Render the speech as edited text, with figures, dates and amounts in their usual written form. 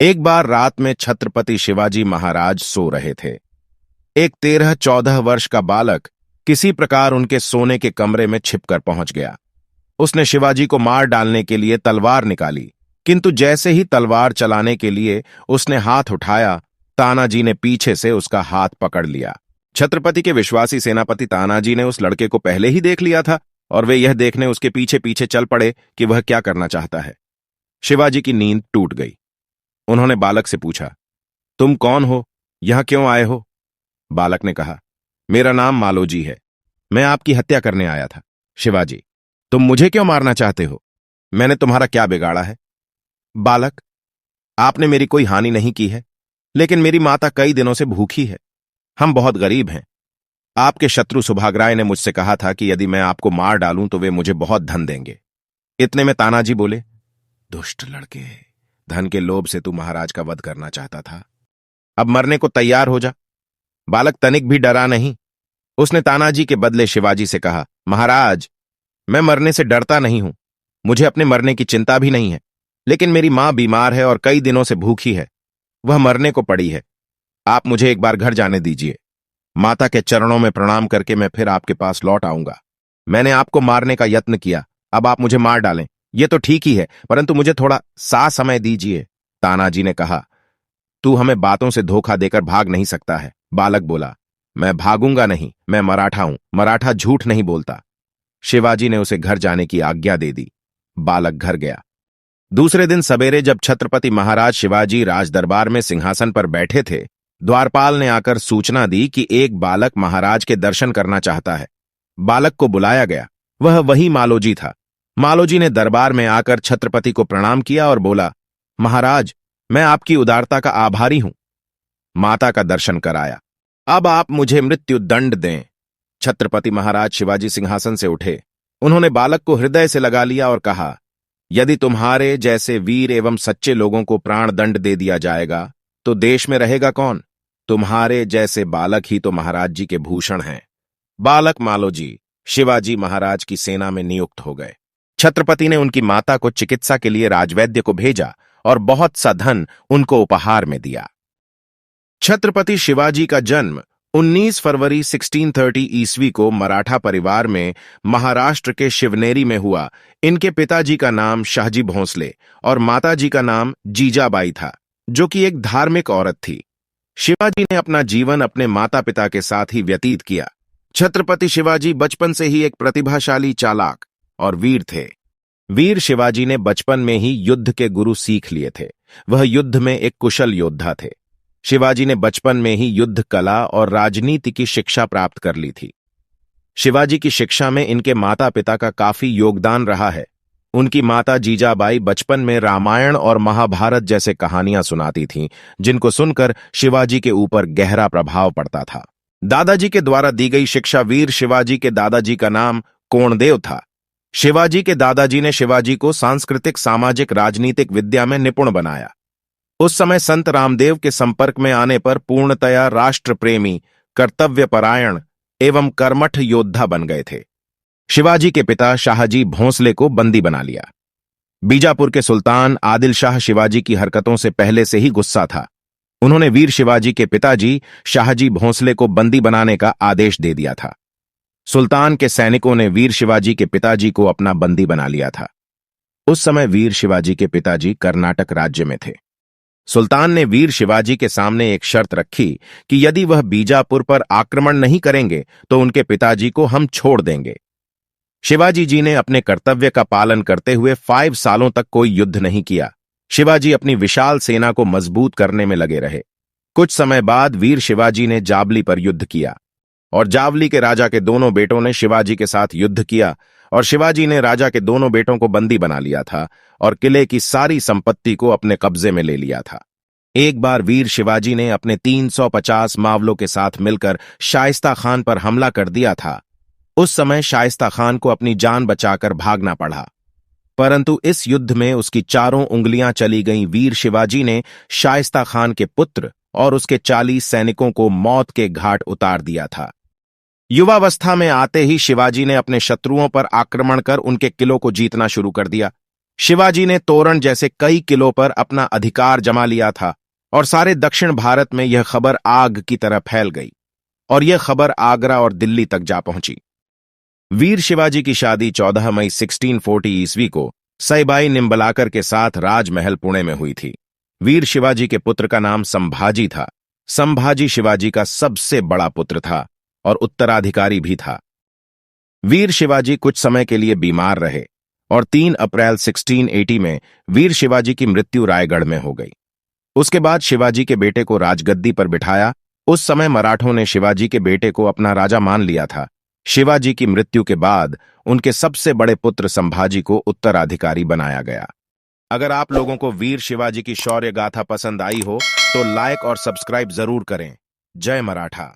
एक बार रात में छत्रपति शिवाजी महाराज सो रहे थे। एक 13-14 वर्ष का बालक किसी प्रकार उनके सोने के कमरे में छिपकर पहुंच गया। उसने शिवाजी को मार डालने के लिए तलवार निकाली, किंतु जैसे ही तलवार चलाने के लिए उसने हाथ उठाया, तानाजी ने पीछे से उसका हाथ पकड़ लिया। छत्रपति के विश्वासी सेनापति तानाजी ने उस लड़के को पहले ही देख लिया था और वे यह देखने उसके पीछे पीछे चल पड़े कि वह क्या करना चाहता है। शिवाजी की नींद टूट गई। उन्होंने बालक से पूछा, तुम कौन हो, यहां क्यों आए हो? बालक ने कहा, मेरा नाम मालोजी है, मैं आपकी हत्या करने आया था। शिवाजी, तुम मुझे क्यों मारना चाहते हो? मैंने तुम्हारा क्या बिगाड़ा है? बालक, आपने मेरी कोई हानि नहीं की है, लेकिन मेरी माता कई दिनों से भूखी है। हम बहुत गरीब हैं। आपके शत्रु सुभागराय ने मुझसे कहा था कि यदि मैं आपको मार डालूं तो वे मुझे बहुत धन देंगे। इतने में तानाजी बोले, दुष्ट लड़के, धन के लोभ से तू महाराज का वध करना चाहता था, अब मरने को तैयार हो जा। बालक तनिक भी डरा नहीं। उसने तानाजी के बदले शिवाजी से कहा, महाराज, मैं मरने से डरता नहीं हूं, मुझे अपने मरने की चिंता भी नहीं है, लेकिन मेरी मां बीमार है और कई दिनों से भूखी है, वह मरने को पड़ी है। आप मुझे एक बार घर जाने दीजिए। माता के चरणों में प्रणाम करके मैं फिर आपके पास लौट आऊंगा। मैंने आपको मारने का यत्न किया, अब आप मुझे मार डालें, यह तो ठीक ही है, परंतु मुझे थोड़ा सा समय दीजिए। तानाजी ने कहा, तू हमें बातों से धोखा देकर भाग नहीं सकता है। बालक बोला, मैं भागूंगा नहीं, मैं मराठा हूं, मराठा झूठ नहीं बोलता। शिवाजी ने उसे घर जाने की आज्ञा दे दी। बालक घर गया। दूसरे दिन सवेरे जब छत्रपति महाराज शिवाजी राजदरबार में सिंहासन पर बैठे थे, द्वारपाल ने आकर सूचना दी कि एक बालक महाराज के दर्शन करना चाहता है। बालक को बुलाया गया। वह वही मालोजी था। मालोजी ने दरबार में आकर छत्रपति को प्रणाम किया और बोला, महाराज, मैं आपकी उदारता का आभारी हूं। माता का दर्शन कराया, अब आप मुझे मृत्यु दंड दें। छत्रपति महाराज शिवाजी सिंहासन से उठे। उन्होंने बालक को हृदय से लगा लिया और कहा, यदि तुम्हारे जैसे वीर एवं सच्चे लोगों को प्राण दंड दे दिया जाएगा तो देश में रहेगा कौन? तुम्हारे जैसे बालक ही तो महाराज जी के भूषण हैं। बालक मालोजी शिवाजी महाराज की सेना में नियुक्त हो गए। छत्रपति ने उनकी माता को चिकित्सा के लिए राजवैद्य को भेजा और बहुत सा धन उनको उपहार में दिया। छत्रपति शिवाजी का जन्म 19 फरवरी 1630 ईस्वी को मराठा परिवार में महाराष्ट्र के शिवनेरी में हुआ। इनके पिताजी का नाम शाहजी भोंसले और माताजी का नाम जीजाबाई था, जो कि एक धार्मिक औरत थी। शिवाजी ने अपना जीवन अपने माता पिता के साथ ही व्यतीत किया। छत्रपति शिवाजी बचपन से ही एक प्रतिभाशाली, चालाक और वीर थे। वीर शिवाजी ने बचपन में ही युद्ध के गुरु सीख लिए थे। वह युद्ध में एक कुशल योद्धा थे। शिवाजी ने बचपन में ही युद्ध कला और राजनीति की शिक्षा प्राप्त कर ली थी। शिवाजी की शिक्षा में इनके माता पिता का काफी योगदान रहा है। उनकी माता जीजाबाई बचपन में रामायण और महाभारत जैसे कहानियां सुनाती थीं, जिनको सुनकर शिवाजी के ऊपर गहरा प्रभाव पड़ता था। दादाजी के द्वारा दी गई शिक्षा वीर शिवाजी के दादाजी का नाम कोणदेव था। शिवाजी के दादाजी ने शिवाजी को सांस्कृतिक, सामाजिक, राजनीतिक विद्या में निपुण बनाया। उस समय संत रामदेव के संपर्क में आने पर पूर्णतया राष्ट्रप्रेमी, कर्तव्यपरायण एवं कर्मठ योद्धा बन गए थे। शिवाजी के पिता शाहजी भोंसले को बंदी बना लिया। बीजापुर के सुल्तान आदिल शाह शिवाजी की हरकतों से पहले से ही गुस्सा था। उन्होंने वीर शिवाजी के पिताजी शाहजी भोंसले को बंदी बनाने का आदेश दे दिया था। सुल्तान के सैनिकों ने वीर शिवाजी के पिताजी को अपना बंदी बना लिया था। उस समय वीर शिवाजी के पिताजी कर्नाटक राज्य में थे। सुल्तान ने वीर शिवाजी के सामने एक शर्त रखी कि यदि वह बीजापुर पर आक्रमण नहीं करेंगे तो उनके पिताजी को हम छोड़ देंगे। शिवाजी जी ने अपने कर्तव्य का पालन करते हुए 5 सालों तक कोई युद्ध नहीं किया। शिवाजी अपनी विशाल सेना को मजबूत करने में लगे रहे। कुछ समय बाद वीर शिवाजी ने जावली पर युद्ध किया और जावली के राजा के दोनों बेटों ने शिवाजी के साथ युद्ध किया और शिवाजी ने राजा के दोनों बेटों को बंदी बना लिया था और किले की सारी संपत्ति को अपने कब्जे में ले लिया था। एक बार वीर शिवाजी ने अपने 350 मावलों के साथ मिलकर शाइस्ता खान पर हमला कर दिया था। उस समय शाइस्ता खान को अपनी जान बचाकर भागना पड़ा, परंतु इस युद्ध में उसकी चारों उंगलियां चली गईं। वीर शिवाजी ने शाइस्ता खान के पुत्र और उसके 40 सैनिकों को मौत के घाट उतार दिया था। युवावस्था में आते ही शिवाजी ने अपने शत्रुओं पर आक्रमण कर उनके किलों को जीतना शुरू कर दिया। शिवाजी ने तोरण जैसे कई किलों पर अपना अधिकार जमा लिया था और सारे दक्षिण भारत में यह खबर आग की तरह फैल गई और यह खबर आगरा और दिल्ली तक जा पहुंची। वीर शिवाजी की शादी 14 मई 1640 ईस्वी को सईबाई निंबलाकर के साथ राजमहल पुणे में हुई थी। वीर शिवाजी के पुत्र का नाम संभाजी था। संभाजी शिवाजी का सबसे बड़ा पुत्र था और उत्तराधिकारी भी था। वीर शिवाजी कुछ समय के लिए बीमार रहे और 3 अप्रैल 1680 में वीर शिवाजी की मृत्यु रायगढ़ में हो गई। उसके बाद शिवाजी के बेटे को राजगद्दी पर बिठाया। उस समय मराठों ने शिवाजी के बेटे को अपना राजा मान लिया था। शिवाजी की मृत्यु के बाद उनके सबसे बड़े पुत्र संभाजी को उत्तराधिकारी बनाया गया। अगर आप लोगों को वीर शिवाजी की शौर्य गाथा पसंद आई हो तो लाइक और सब्सक्राइब जरूर करें। जय मराठा।